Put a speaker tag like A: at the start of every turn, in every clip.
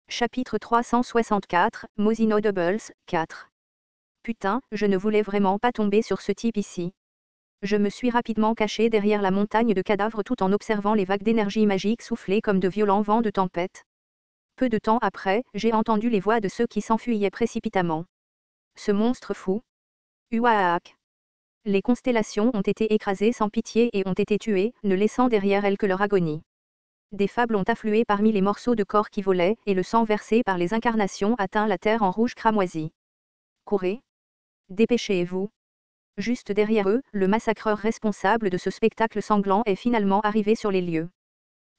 A: Chapitre 364, Mosino Doubles, 4. Putain, je ne voulais vraiment pas tomber sur ce type ici. Je me suis rapidement caché derrière la montagne de cadavres tout en observant les vagues d'énergie magique souffler comme de violents vents de tempête. Peu de temps après, j'ai entendu les voix de ceux qui s'enfuyaient précipitamment. Ce monstre fou. Uaak. Les constellations ont été écrasées sans pitié et ont été tuées, ne laissant derrière elles que leur agonie. Des fables ont afflué parmi les morceaux de corps qui volaient, et le sang versé par les incarnations atteint la terre en rouge cramoisi. Courez. Dépêchez-vous. Juste derrière eux, le massacreur responsable de ce spectacle sanglant est finalement arrivé sur les lieux.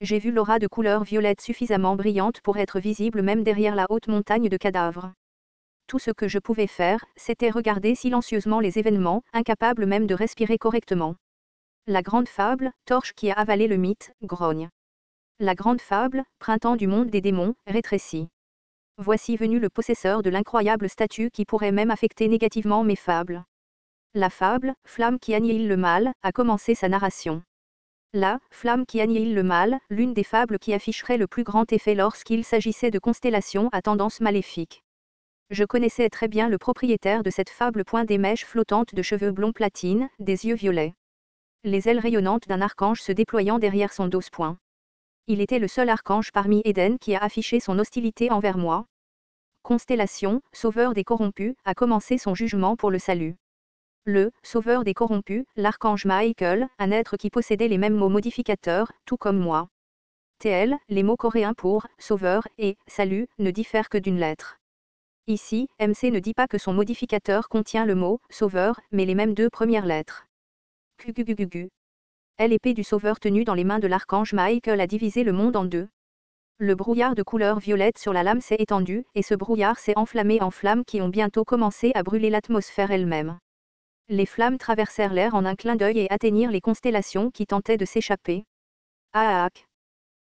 A: J'ai vu l'aura de couleur violette suffisamment brillante pour être visible même derrière la haute montagne de cadavres. Tout ce que je pouvais faire, c'était regarder silencieusement les événements, incapable même de respirer correctement. La grande fable, torche qui a avalé le mythe, grogne. La grande fable, printemps du monde des démons, rétrécit. Voici venu le possesseur de l'incroyable statue qui pourrait même affecter négativement mes fables. La fable, flamme qui annihile le mal, a commencé sa narration. La flamme qui annihile le mal, l'une des fables qui afficherait le plus grand effet lorsqu'il s'agissait de constellations à tendance maléfique. Je connaissais très bien le propriétaire de cette fable, point des mèches flottantes de cheveux blonds platine, des yeux violets. Les ailes rayonnantes d'un archange se déployant derrière son dos point. Il était le seul archange parmi Éden qui a affiché son hostilité envers moi. Constellation, sauveur des corrompus, a commencé son jugement pour le salut. Le sauveur des corrompus, l'archange Michael, un être qui possédait les mêmes mots modificateurs, tout comme moi. TL, les mots coréens pour sauveur et salut ne diffèrent que d'une lettre. Ici, MC ne dit pas que son modificateur contient le mot sauveur, mais les mêmes deux premières lettres. Gugugugugu. L'épée du sauveur tenue dans les mains de l'archange Michael a divisé le monde en deux. Le brouillard de couleur violette sur la lame s'est étendu, et ce brouillard s'est enflammé en flammes qui ont bientôt commencé à brûler l'atmosphère elle-même. Les flammes traversèrent l'air en un clin d'œil et atteignirent les constellations qui tentaient de s'échapper. Aak.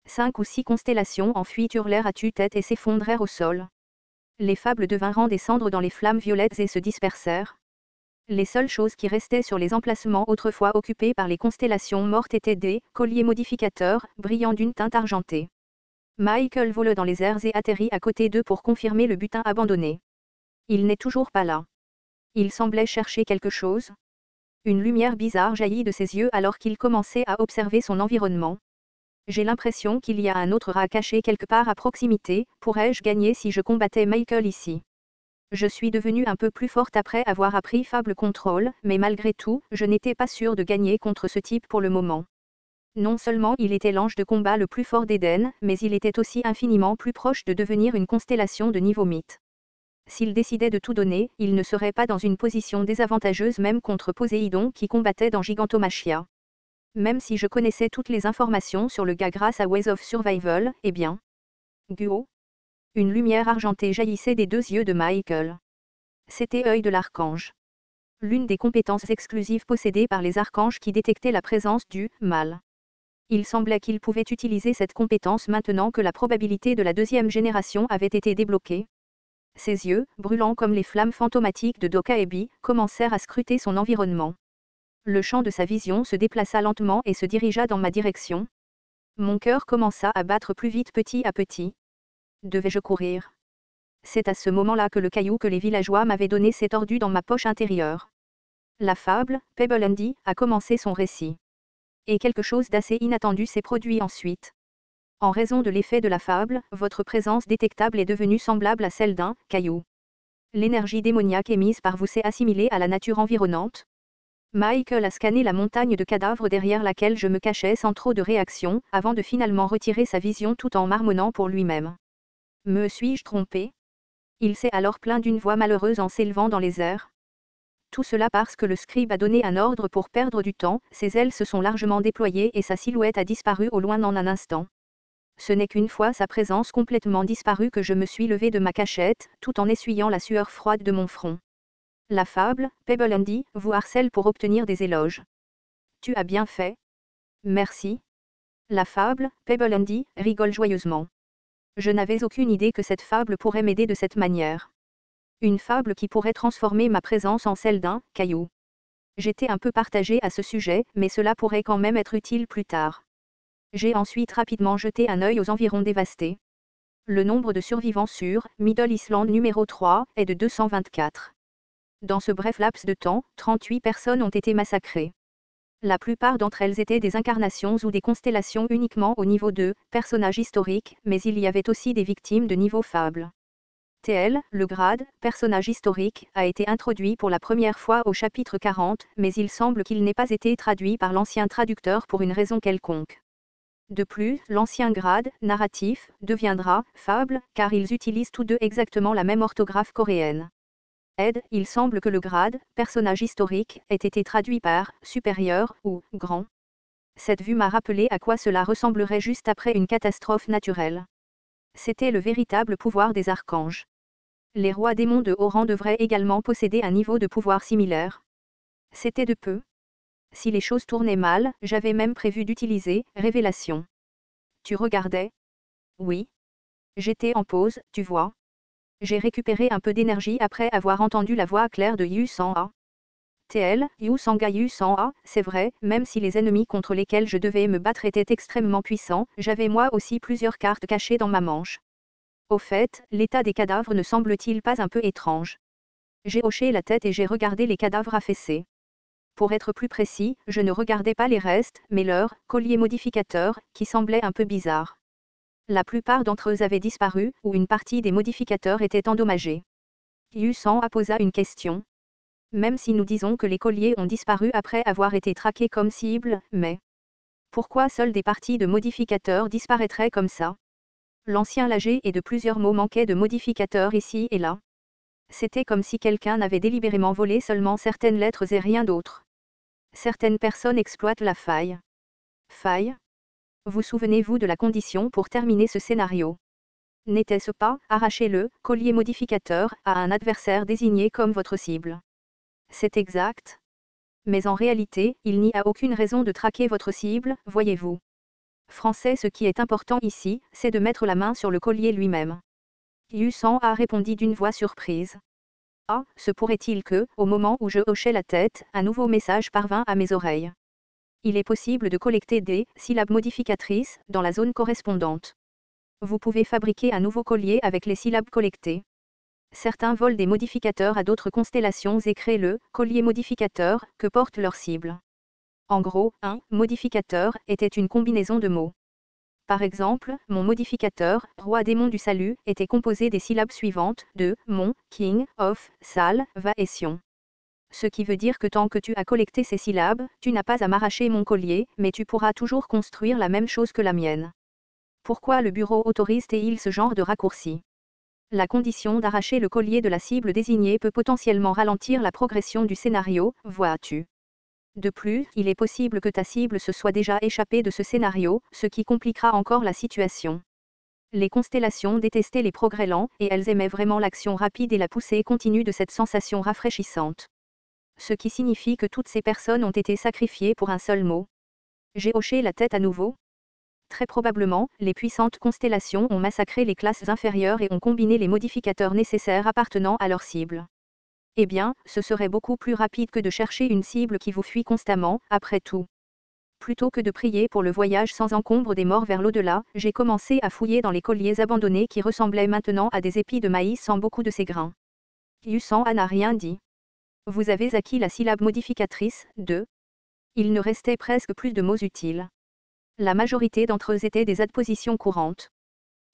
A: 5 ou 6 constellations en fuite hurlèrent à tue-tête et s'effondrèrent au sol. Les fables devinrent des cendres dans les flammes violettes et se dispersèrent. Les seules choses qui restaient sur les emplacements autrefois occupés par les constellations mortes étaient des colliers modificateurs, brillants d'une teinte argentée. Michael vole dans les airs et atterrit à côté d'eux pour confirmer le butin abandonné. Il n'est toujours pas là. Il semblait chercher quelque chose. Une lumière bizarre jaillit de ses yeux alors qu'il commençait à observer son environnement. J'ai l'impression qu'il y a un autre rat caché quelque part à proximité. Pourrais-je gagner si je combattais Michael ici? Je suis devenue un peu plus forte après avoir appris Fable Control, mais malgré tout, je n'étais pas sûre de gagner contre ce type pour le moment. Non seulement il était l'ange de combat le plus fort d'Éden, mais il était aussi infiniment plus proche de devenir une constellation de niveau mythe. S'il décidait de tout donner, il ne serait pas dans une position désavantageuse même contre Poséidon qui combattait dans Gigantomachia. Même si je connaissais toutes les informations sur le gars grâce à Ways of Survival, eh bien. Guo. Une lumière argentée jaillissait des deux yeux de Michael. C'était œil de l'archange. L'une des compétences exclusives possédées par les archanges qui détectaient la présence du mal. Il semblait qu'il pouvait utiliser cette compétence maintenant que la probabilité de la deuxième génération avait été débloquée. Ses yeux, brûlants comme les flammes fantomatiques de Dokaebi, commencèrent à scruter son environnement. Le champ de sa vision se déplaça lentement et se dirigea dans ma direction. Mon cœur commença à battre plus vite petit à petit. Devais-je courir? C'est à ce moment-là que le caillou que les villageois m'avaient donné s'est tordu dans ma poche intérieure. La fable, Pebble Andy, a commencé son récit. Et quelque chose d'assez inattendu s'est produit ensuite. En raison de l'effet de la fable, votre présence détectable est devenue semblable à celle d'un caillou. L'énergie démoniaque émise par vous s'est assimilée à la nature environnante. Michael a scanné la montagne de cadavres derrière laquelle je me cachais sans trop de réaction, avant de finalement retirer sa vision tout en marmonnant pour lui-même. Me suis-je trompé? Il s'est alors plaint d'une voix malheureuse en s'élevant dans les airs. Tout cela parce que le scribe a donné un ordre pour perdre du temps, ses ailes se sont largement déployées et sa silhouette a disparu au loin en un instant. Ce n'est qu'une fois sa présence complètement disparue que je me suis levé de ma cachette, tout en essuyant la sueur froide de mon front. La fable, Pebble Andy, vous harcèle pour obtenir des éloges. Tu as bien fait. Merci. La fable, Pebble Andy, rigole joyeusement. Je n'avais aucune idée que cette fable pourrait m'aider de cette manière. Une fable qui pourrait transformer ma présence en celle d'un caillou. J'étais un peu partagée à ce sujet, mais cela pourrait quand même être utile plus tard. J'ai ensuite rapidement jeté un œil aux environs dévastés. Le nombre de survivants sur Middle Island numéro 3 est de 224. Dans ce bref laps de temps, 38 personnes ont été massacrées. La plupart d'entre elles étaient des incarnations ou des constellations uniquement au niveau 2, personnages historiques, mais il y avait aussi des victimes de niveau fable. TL, le grade, personnage historique, a été introduit pour la première fois au chapitre 40, mais il semble qu'il n'ait pas été traduit par l'ancien traducteur pour une raison quelconque. De plus, l'ancien grade, narratif, deviendra fable, car ils utilisent tous deux exactement la même orthographe coréenne. Il semble que le grade, personnage historique, ait été traduit par supérieur ou grand. Cette vue m'a rappelé à quoi cela ressemblerait juste après une catastrophe naturelle. C'était le véritable pouvoir des archanges. Les rois démons de haut rang devraient également posséder un niveau de pouvoir similaire. C'était de peu. Si les choses tournaient mal, j'avais même prévu d'utiliser révélation. Tu regardais? Oui. J'étais en pause, tu vois. J'ai récupéré un peu d'énergie après avoir entendu la voix claire de Yu Sang-a. TL, Yu Sang-a Yu Sang-a, c'est vrai, même si les ennemis contre lesquels je devais me battre étaient extrêmement puissants, j'avais moi aussi plusieurs cartes cachées dans ma manche. Au fait, l'état des cadavres ne semble-t-il pas un peu étrange? J'ai hoché la tête et j'ai regardé les cadavres affaissés. Pour être plus précis, je ne regardais pas les restes, mais leurs colliers modificateurs, qui semblaient un peu bizarres. La plupart d'entre eux avaient disparu, ou une partie des modificateurs était endommagée. Yu Sang a posé une question. Même si nous disons que les colliers ont disparu après avoir été traqués comme cible, mais pourquoi seules des parties de modificateurs disparaîtraient comme ça? L'ancien lagé et de plusieurs mots manquaient de modificateurs ici et là. C'était comme si quelqu'un avait délibérément volé seulement certaines lettres et rien d'autre. Certaines personnes exploitent la faille. Faille? Vous souvenez-vous de la condition pour terminer ce scénario? N'était-ce pas arracher le collier modificateur à un adversaire désigné comme votre cible? C'est exact. Mais en réalité, il n'y a aucune raison de traquer votre cible, voyez-vous. Français, ce qui est important ici, c'est de mettre la main sur le collier lui-même. Yu Sang a répondu d'une voix surprise. Ah, se pourrait-il que, au moment où je hochais la tête, un nouveau message parvint à mes oreilles. Il est possible de collecter des syllabes modificatrices dans la zone correspondante. Vous pouvez fabriquer un nouveau collier avec les syllabes collectées. Certains volent des modificateurs à d'autres constellations et créent le collier modificateur que porte leur cible. En gros, un modificateur était une combinaison de mots. Par exemple, mon modificateur, roi démon du salut, était composé des syllabes suivantes de mon, king, of, sal, va et sion. Ce qui veut dire que tant que tu as collecté ces syllabes, tu n'as pas à m'arracher mon collier, mais tu pourras toujours construire la même chose que la mienne. Pourquoi le bureau autorise-t-il ce genre de raccourci? La condition d'arracher le collier de la cible désignée peut potentiellement ralentir la progression du scénario, vois-tu. De plus, il est possible que ta cible se soit déjà échappée de ce scénario, ce qui compliquera encore la situation. Les constellations détestaient les progrès lents, et elles aimaient vraiment l'action rapide et la poussée continue de cette sensation rafraîchissante. Ce qui signifie que toutes ces personnes ont été sacrifiées pour un seul mot. J'ai hoché la tête à nouveau. Très probablement, les puissantes constellations ont massacré les classes inférieures et ont combiné les modificateurs nécessaires appartenant à leur cible. Eh bien, ce serait beaucoup plus rapide que de chercher une cible qui vous fuit constamment, après tout. Plutôt que de prier pour le voyage sans encombre des morts vers l'au-delà, j'ai commencé à fouiller dans les colliers abandonnés qui ressemblaient maintenant à des épis de maïs sans beaucoup de ces grains. Yu Sang n'a rien dit. Vous avez acquis la syllabe modificatrice, de. Il ne restait presque plus de mots utiles. La majorité d'entre eux étaient des adpositions courantes.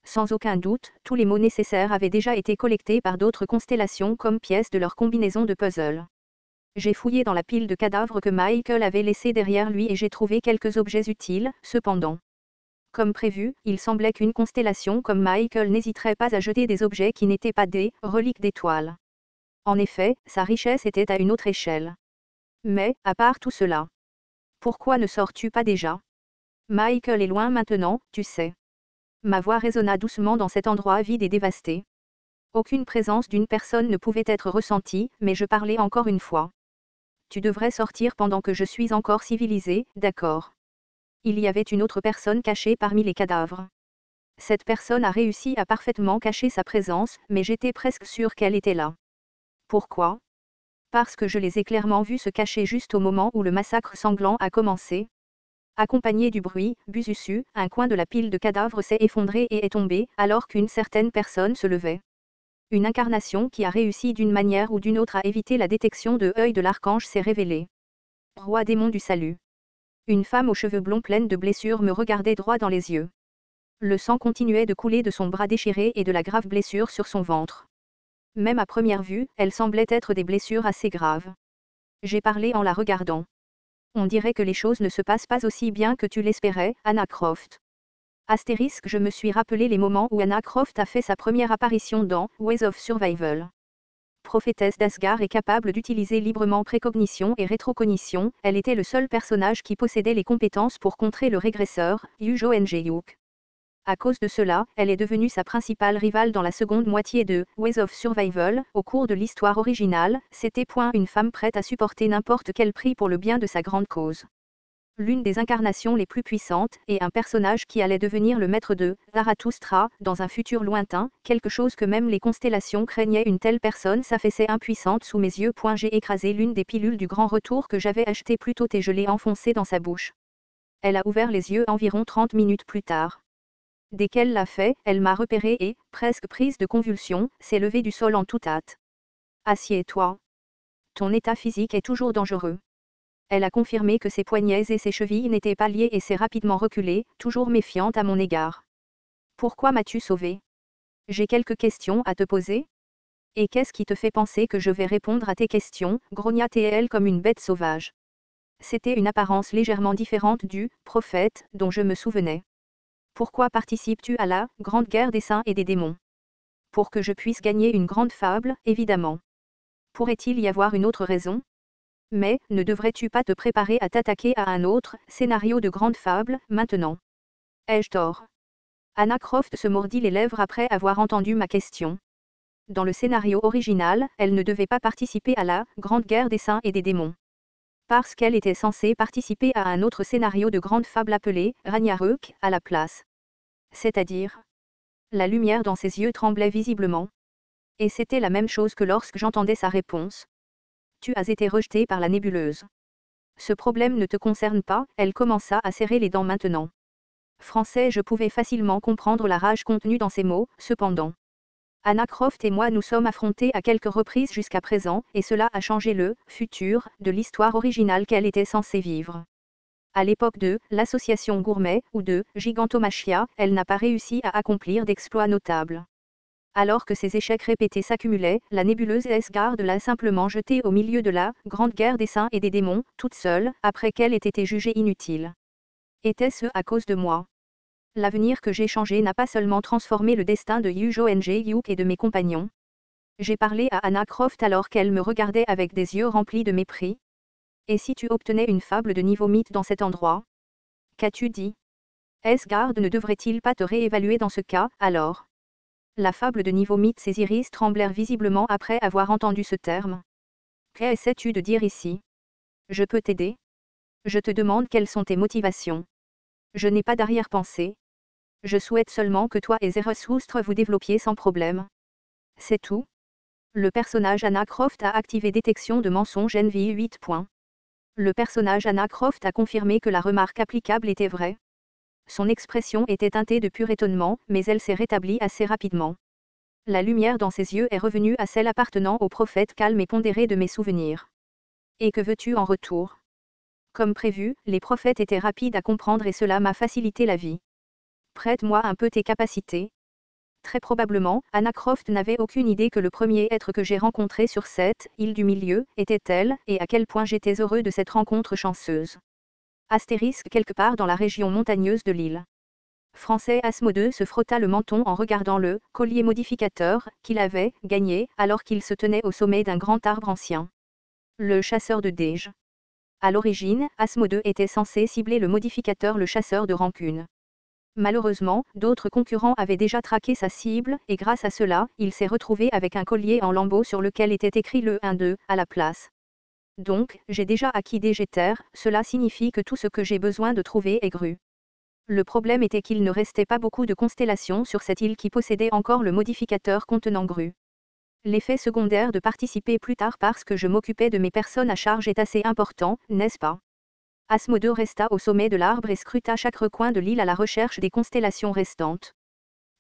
A: Sans aucun doute, tous les mots nécessaires avaient déjà été collectés par d'autres constellations comme pièces de leur combinaison de puzzle. J'ai fouillé dans la pile de cadavres que Michael avait laissé derrière lui et j'ai trouvé quelques objets utiles, cependant. Comme prévu, il semblait qu'une constellation comme Michael n'hésiterait pas à jeter des objets qui n'étaient pas des reliques d'étoiles. En effet, sa richesse était à une autre échelle. Mais, à part tout cela, pourquoi ne sors-tu pas déjà? Michael est loin maintenant, tu sais. Ma voix résonna doucement dans cet endroit vide et dévasté. Aucune présence d'une personne ne pouvait être ressentie, mais je parlais encore une fois. Tu devrais sortir pendant que je suis encore civilisé, d'accord? Il y avait une autre personne cachée parmi les cadavres. Cette personne a réussi à parfaitement cacher sa présence, mais j'étais presque sûr qu'elle était là. Pourquoi? Parce que je les ai clairement vus se cacher juste au moment où le massacre sanglant a commencé. Accompagné du bruit, busussu, un coin de la pile de cadavres s'est effondré et est tombé, alors qu'une certaine personne se levait. Une incarnation qui a réussi d'une manière ou d'une autre à éviter la détection de œil de l'archange s'est révélée. Roi démon du salut. Une femme aux cheveux blonds pleine de blessures me regardait droit dans les yeux. Le sang continuait de couler de son bras déchiré et de la grave blessure sur son ventre. Même à première vue, elles semblaient être des blessures assez graves. J'ai parlé en la regardant. On dirait que les choses ne se passent pas aussi bien que tu l'espérais, Anna Croft. Astérisque, je me suis rappelé les moments où Anna Croft a fait sa première apparition dans Ways of Survival. Prophétesse d'Asgard et capable d'utiliser librement précognition et rétrocognition, elle était le seul personnage qui possédait les compétences pour contrer le régresseur, Yujo Ngeuk. À cause de cela, elle est devenue sa principale rivale dans la seconde moitié de Ways of Survival. Au cours de l'histoire originale, c'était une femme prête à supporter n'importe quel prix pour le bien de sa grande cause. L'une des incarnations les plus puissantes, et un personnage qui allait devenir le maître de Zarathustra, dans un futur lointain, quelque chose que même les constellations craignaient. Une telle personne s'affaissait impuissante sous mes yeux. J'ai écrasé l'une des pilules du grand retour que j'avais achetée plus tôt et je l'ai enfoncée dans sa bouche. Elle a ouvert les yeux environ 30 minutes plus tard. Dès qu'elle l'a fait, elle m'a repéré et, presque prise de convulsion, s'est levée du sol en toute hâte. Assieds-toi. Ton état physique est toujours dangereux. Elle a confirmé que ses poignets et ses chevilles n'étaient pas liés et s'est rapidement reculée, toujours méfiante à mon égard. Pourquoi m'as-tu sauvé? J'ai quelques questions à te poser. Et qu'est-ce qui te fait penser que je vais répondre à tes questions, grogna-t-elle comme une bête sauvage. C'était une apparence légèrement différente du prophète dont je me souvenais. Pourquoi participes-tu à la grande guerre des saints et des démons? Pour que je puisse gagner une grande fable, évidemment. Pourrait-il y avoir une autre raison? Mais, ne devrais-tu pas te préparer à t'attaquer à un autre scénario de grande fable, maintenant? Ai-je tort? Anna Croft se mordit les lèvres après avoir entendu ma question. Dans le scénario original, elle ne devait pas participer à la grande guerre des saints et des démons. Parce qu'elle était censée participer à un autre scénario de grande fable appelé Ragnarök à la place. C'est-à-dire? La lumière dans ses yeux tremblait visiblement. Et c'était la même chose que lorsque j'entendais sa réponse. Tu as été rejeté par la nébuleuse. Ce problème ne te concerne pas, elle commença à serrer les dents maintenant. Français, je pouvais facilement comprendre la rage contenue dans ces mots, cependant. Anna Croft et moi nous sommes affrontés à quelques reprises jusqu'à présent, et cela a changé le futur de l'histoire originale qu'elle était censée vivre. À l'époque de l'association Gourmet ou de Gigantomachia, elle n'a pas réussi à accomplir d'exploits notables. Alors que ces échecs répétés s'accumulaient, la nébuleuse Asgard l'a simplement jetée au milieu de la grande guerre des saints et des démons, toute seule, après qu'elle ait été jugée inutile. Était-ce à cause de moi? L'avenir que j'ai changé n'a pas seulement transformé le destin de Yujo Ngeuk et de mes compagnons. J'ai parlé à Anna Croft alors qu'elle me regardait avec des yeux remplis de mépris. Et si tu obtenais une fable de niveau mythe dans cet endroit? Qu'as-tu dit? Asgard ne devrait-il pas te réévaluer dans ce cas, alors? La fable de niveau mythe, ses iris tremblèrent visiblement après avoir entendu ce terme. Qu'essaies-tu de dire ici? Je peux t'aider? Je te demande quelles sont tes motivations. Je n'ai pas d'arrière-pensée. Je souhaite seulement que toi et Zarathustra vous développiez sans problème. C'est tout. Le personnage Anna Croft a activé détection de mensonge NV 8. Le personnage Anna Croft a confirmé que la remarque applicable était vraie. Son expression était teintée de pur étonnement, mais elle s'est rétablie assez rapidement. La lumière dans ses yeux est revenue à celle appartenant au prophète calme et pondéré de mes souvenirs. Et que veux-tu en retour? Comme prévu, les prophètes étaient rapides à comprendre et cela m'a facilité la vie. Prête-moi un peu tes capacités. Très probablement, Anna Croft n'avait aucune idée que le premier être que j'ai rencontré sur cette île du milieu était elle, et à quel point j'étais heureux de cette rencontre chanceuse. Astérisque quelque part dans la région montagneuse de l'île. Français Asmodeux se frotta le menton en regardant le collier modificateur qu'il avait gagné alors qu'il se tenait au sommet d'un grand arbre ancien. Le chasseur de Dège. À l'origine, Asmodeux était censé cibler le modificateur le chasseur de rancune. Malheureusement, d'autres concurrents avaient déjà traqué sa cible, et grâce à cela, il s'est retrouvé avec un collier en lambeaux sur lequel était écrit le 1-2 à la place. Donc, j'ai déjà acquis Dégéter, cela signifie que tout ce que j'ai besoin de trouver est Gru. Le problème était qu'il ne restait pas beaucoup de constellations sur cette île qui possédait encore le modificateur contenant Gru. L'effet secondaire de participer plus tard parce que je m'occupais de mes personnes à charge est assez important, n'est-ce pas? Asmodée resta au sommet de l'arbre et scruta chaque recoin de l'île à la recherche des constellations restantes.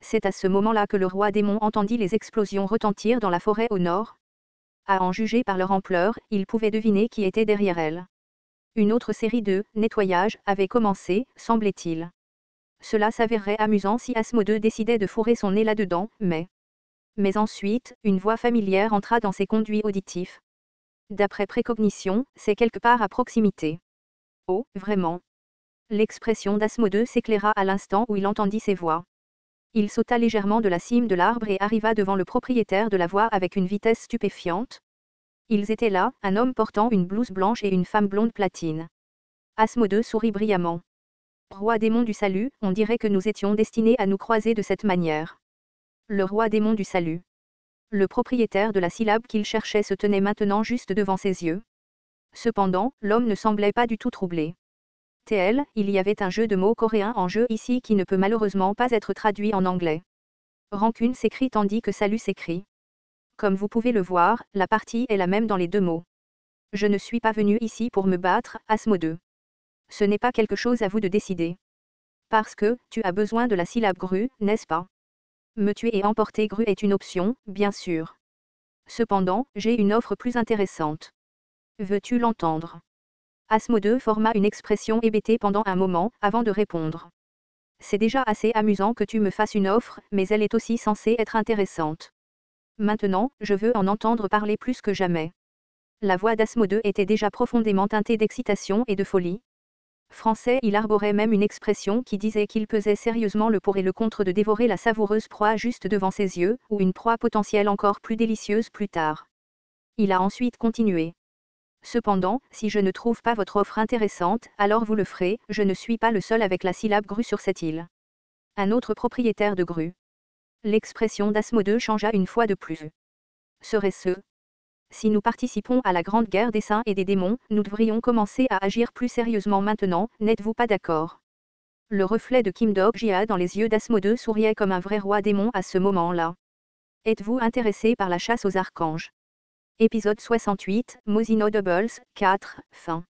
A: C'est à ce moment-là que le roi démon entendit les explosions retentir dans la forêt au nord. À en juger par leur ampleur, il pouvait deviner qui était derrière elle. Une autre série de nettoyage avait commencé, semblait-il. Cela s'avérerait amusant si Asmodée décidait de fourrer son nez là-dedans, mais ensuite, une voix familière entra dans ses conduits auditifs. D'après précognition, c'est quelque part à proximité. Oh, vraiment. L'expression d'Asmodée s'éclaira à l'instant où il entendit ces voix. Il sauta légèrement de la cime de l'arbre et arriva devant le propriétaire de la voix avec une vitesse stupéfiante. Ils étaient là, un homme portant une blouse blanche et une femme blonde platine. Asmodée sourit brillamment. Roi démon du salut, on dirait que nous étions destinés à nous croiser de cette manière. Le roi démon du salut. Le propriétaire de la syllabe qu'il cherchait se tenait maintenant juste devant ses yeux. Cependant, l'homme ne semblait pas du tout troublé. TL, il y avait un jeu de mots coréen en jeu ici qui ne peut malheureusement pas être traduit en anglais. Rancune s'écrit tandis que salut s'écrit. Comme vous pouvez le voir, la partie est la même dans les deux mots. Je ne suis pas venu ici pour me battre, Asmodée. Ce n'est pas quelque chose à vous de décider. Parce que, tu as besoin de la syllabe grue, n'est-ce pas? Me tuer et emporter grue est une option, bien sûr. Cependant, j'ai une offre plus intéressante. Veux-tu l'entendre? Asmodée forma une expression hébétée pendant un moment, avant de répondre. C'est déjà assez amusant que tu me fasses une offre, mais elle est aussi censée être intéressante. Maintenant, je veux en entendre parler plus que jamais. La voix d'Asmodée était déjà profondément teintée d'excitation et de folie. Français, il arborait même une expression qui disait qu'il pesait sérieusement le pour et le contre de dévorer la savoureuse proie juste devant ses yeux, ou une proie potentielle encore plus délicieuse plus tard. Il a ensuite continué. Cependant, si je ne trouve pas votre offre intéressante, alors vous le ferez, je ne suis pas le seul avec la syllabe grue sur cette île. Un autre propriétaire de grue. L'expression d'Asmodée changea une fois de plus. Serait-ce? Si nous participons à la grande guerre des saints et des démons, nous devrions commencer à agir plus sérieusement maintenant, n'êtes-vous pas d'accord? Le reflet de Kim Dok-jia dans les yeux d'Asmodée souriait comme un vrai roi démon à ce moment-là. Êtes-vous intéressé par la chasse aux archanges? Épisode 68, Mosino Doubles, 4, fin.